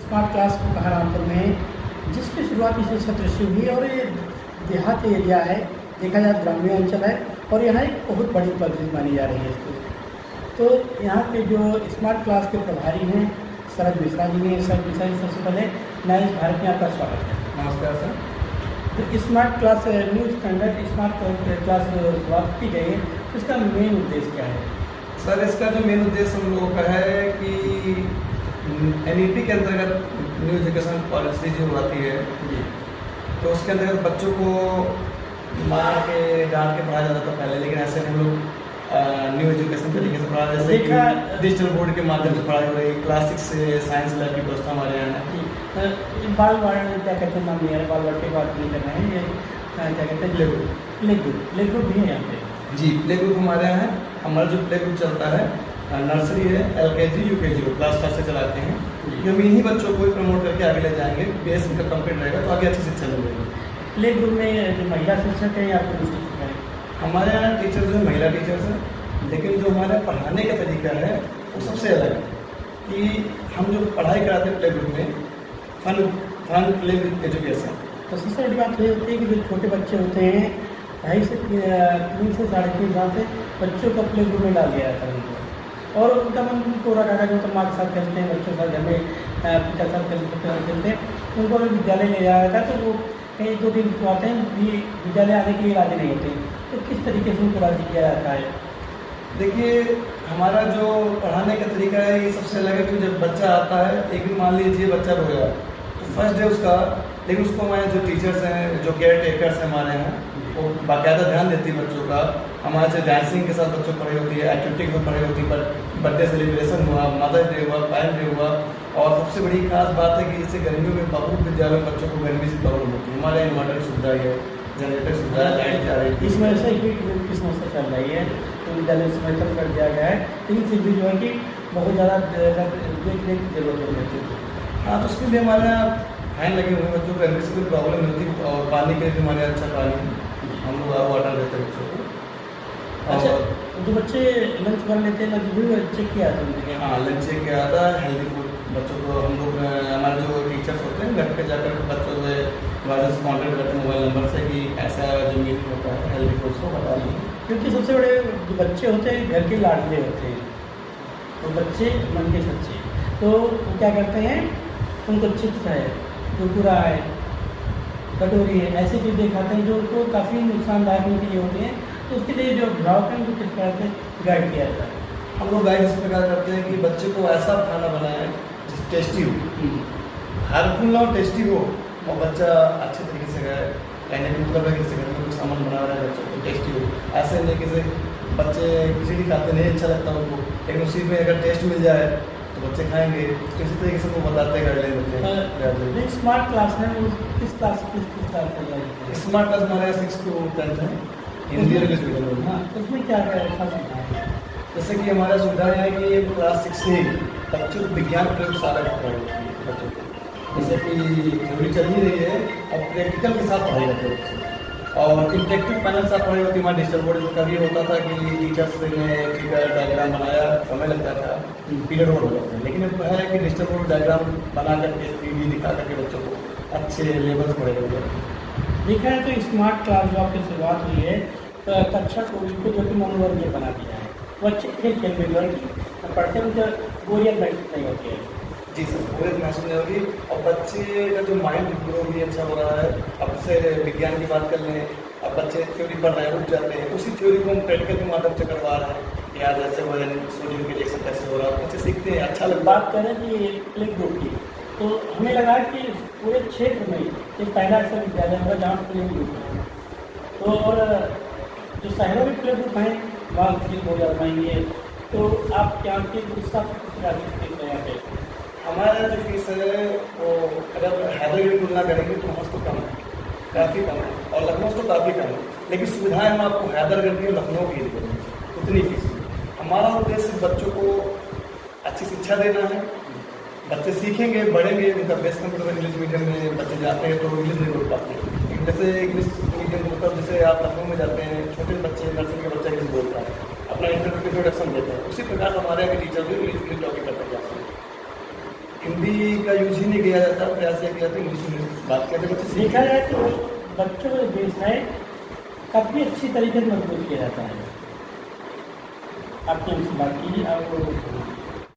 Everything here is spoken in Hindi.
स्मार्ट क्लास को कहा रामपुर में, जिसकी शुरुआत इसी सत्र से हुई और ये देहात एरिया है, देखा जाए ग्रामीण अंचल है और यहाँ एक बहुत बड़ी उपलब्धि मानी जा रही है इसको। तो यहाँ के जो स्मार्ट क्लास के प्रभारी हैं शरद मिश्रा जी हैं। शरद मिश्रा जी, सबसे पहले नए भारत में आपका स्वागत है। नमस्कार सर। तो smart class new standard smart class शुरुआत की गई है, इसका मेन उद्देश्य क्या है? सर इसका जो मेन उद्देश्य हम लोगों का है कि NEP के अंतर्गत न्यू एजुकेशन पॉलिसी जो आती है जी, तो उसके अंतर्गत बच्चों को मार के डांट के पढ़ाया जाता था पहले, लेकिन ऐसे हम लोग न्यू एजुकेशन तरीके से पढ़ा, जैसे कि डिजिटल बोर्ड के माध्यम से पढ़ाई हो रही है। क्लास 6 से साइंस लैब की व्यवस्था हमारे यहाँ है। बाल वार्ड क्या कहते हैं, नाम नहीं है, बाल वार्ड की बात नहीं कर रहे हैं, ये क्या कहते हैं, प्ले ग्रुप भी है यहाँ पे। जी, प्ले ग्रुप हमारे यहाँ है। हमारा जो प्ले ग्रुप चलता है नर्सरी है, LKG UKG को क्लास 5 से चलाते हैं। जो हम इन्हीं बच्चों को प्रमोट करके आगे ले जाएंगे, बेस इनका कंप्लीट रहेगा तो आगे अच्छी शिक्षा मिलेगी। प्ले ग्रुप में जो महिला शिक्षक है या पुरुष शिक्षक है? हमारे यहाँ टीचर्स जो महिला टीचर्स हैं, लेकिन जो हमारा पढ़ाने का तरीका है वो सबसे अलग है कि हम जो पढ़ाई कराते हैं प्ले ग्रुप में फन प्ले एजुकेशन। तो सबसे बड़ी बात ये होती है कि जो छोटे बच्चे होते हैं 2.5 से 3 से 3.5 साल से बच्चों को प्ले ग्रुप में डाल दिया जाता है उनको, और उनका मन उनको रखा जो तो माँ के साथ खेलते हैं, बच्चों के साथ घर में पिता के साथ खेलते हैं, उनको अगर विद्यालय ले जाया जाता है तो वो कहीं 2 दिन तो आते हैं, विद्यालय आने के लिए राजी नहीं होते। तो किस तरीके से उनको राजी किया जाता है? देखिए, हमारा जो पढ़ाने का तरीका है ये सबसे अलग है कि जब बच्चा आता है, एक दिन मान लीजिए बच्चा रोया तो फर्स्ट डे उसका, लेकिन उसको हमारे जो टीचर्स हैं, जो केयर टेकर्स हैं हमारे यहाँ, वो बाकायदा ध्यान देती है बच्चों का। हमारे से डांसिंग के साथ बच्चों पढ़ाई होती है, एक्टिविटी को पढ़ाई होती है, बर्थडे सेलिब्रेशन हुआ, मदर्स डे हुआ, पेरेंट डे हुआ। और सबसे बड़ी खास बात है कि जैसे गर्मियों में बहुत विद्यालयों में बच्चों को गर्मी से प्रॉब्लम होती है, हमारे यहाँ इन्वर्टर सुविधा है, जनरेटर सुविधा है, लाइट जा रही है। इस वजह से हीट की समस्या चल रही है, तो विद्यालय समय कम कर दिया गया है, लेकिन फिर भी जो है कि बहुत ज़्यादा देख रेख की जरूरत होती है। हाँ, तो उसके लिए हमारे यहाँ फैन लगे हुए हैं, बच्चों को गर्मी से कोई प्रॉब्लम नहीं होती। और पानी के लिए भी हमारे यहाँ अच्छा पानी हम लोग वाटर देते हैं बच्चों को। अच्छा, जो बच्चे लंच कर लेते हैं, लंच भी चेक किया था उनके? हाँ, लंच चेक किया था, हेल्दी फूड बच्चों को हम लोग, हमारे जो टीचर्स होते हैं घर पे जाकर बच्चों से वायरस से कॉन्टेक्ट करते हैं मोबाइल नंबर से कि ऐसा जो मीट होता है हेल्दी फूड्स को बता दें। क्योंकि सबसे बड़े जो बच्चे होते हैं घर के लाडले होते हैं, तो बच्चे मन के सच्चे, तो वो क्या करते हैं, उनको चिप्स है, कुरकुरा है, कटोरी है, ऐसी चीज़ें खाते हैं जो उनको काफ़ी नुकसानदायक उनके लिए होते हैं। तो उसके लिए जो अभिभावक हैं उनको किस प्रकार से गाइड किया जाता है? हम लोग गाइड इस प्रकार करते हैं कि बच्चे को ऐसा खाना बनाएं जिस टेस्टी हो, हार्मफुल ना हो, टेस्टी हो, और बच्चा अच्छे तरीके से खाए। कहने का मतलब है कि घर में कुछ सामान बना रहा है, बच्चों को टेस्टी हो। ऐसे नहीं कि बच्चे खिचड़ी खाते नहीं अच्छा लगता उनको, लेकिन उसी में अगर टेस्ट मिल जाए तो बच्चे खाएंगे। तो इसी तरीके से वो बताते हैं गाइडलाइन। स्मार्ट क्लास में वो किस क्लास चल रही है? स्मार्ट क्लास हमारे 6 to 10 है, हिंदी और इंग्लिश मीडियम में। हाँ, तो उसमें क्या क्या खास सुविधा है? जैसे कि हमारा सुविधा है कि क्लास 6 से बच्चों को विज्ञान प्रयोगशाला की पढ़ाई होती है बच्चों को, जैसे कि थ्योरी चल ही रही है, अब प्रैक्टिकल के साथ पढ़ाई होती है और इंटरेक्टिव पैनल के साथ पढ़ाई होती है। हमारे डिजिटल बोर्ड में कभी होता था कि टीचर्स ने फिगर डायग्राम बनाया, समय लगता था, पीरियड हो जाता था, लेकिन अब है कि डिजिटल बोर्ड डायग्राम बना करके 3D दिखा करके बच्चों को अच्छे लेवल्स पढ़े हुए देखा है। तो स्मार्ट क्लास जो आपकी शुरुआत हुई है तो कक्षा को जो कि मनोरंजन बना दिया है, वो अच्छे खेल खेल में जो है कि पढ़ते उनके बोरियत महसूस नहीं होती है। जी सर, पूरे महसूस नहीं होगी और बच्चे का जो माइंड ग्रो भी अच्छा हो रहा है। अब से विज्ञान की बात कर लें, अब बच्चे थ्योरी पढ़ रहे हैं, उठ जाते हैं, उसी थ्योरी को हम प्रैक्टिकल के माध्यम से करवा रहे हैं कि आज ऐसे वजन सोडियम के रिएक्शन कैसे हो रहा है, बच्चे सीखते हैं, अच्छा लगता है। बात करें कि प्ले ग्रुप की, तो हमें लगा कि पूरे क्षेत्र में एक पहला ऐसा विद्यालय होगा जहाँ प्ले ग्रुप है। तो और जो शहरों में प्ले ग्रुप हैं वहाँ फीस हो जाएंगे, तो आप क्या की उसका फीस यहाँ पे? हमारा जो फीस है वो अगर हैदराबाद की तुलना करेंगे तो मस्त तो कम है, काफ़ी कम है, और लखनऊ तो काफ़ी कम है, लेकिन सुविधाएं हम आपको हैदराबाद की लखनऊ की देंगे उतनी फीस। हमारा उद्देश्य बच्चों को अच्छी शिक्षा देना है, बच्चे सीखेंगे, बढ़ेंगे। उनका बेस्ट कंप्यूटर इंग्लिश मीडियम में बच्चे जाते हैं तो इंग्लिश नहीं बोल पाते, लेकिन जैसे इंग्लिश मीडियम मतलब जैसे आप लखनऊ में जाते हैं, छोटे बच्चे नर्सरी के बच्चा इंग्लिश बोलता है, अपना इंट्रोडक्शन देते हैं, उसी प्रकार हमारे यहाँ के टीचर भी इंग्लिश टॉपिक करते जाते हैं। हिंदी का यूज ही नहीं किया जाता, प्रयास ये किया जाता है इंग्लिश में बात करते बच्चे सीख देखा जाए तो बच्चों का बेस है काफ़ी अच्छी तरीके से मजबूत किया जाता है। आपने उनसे बात कीजिए, आपको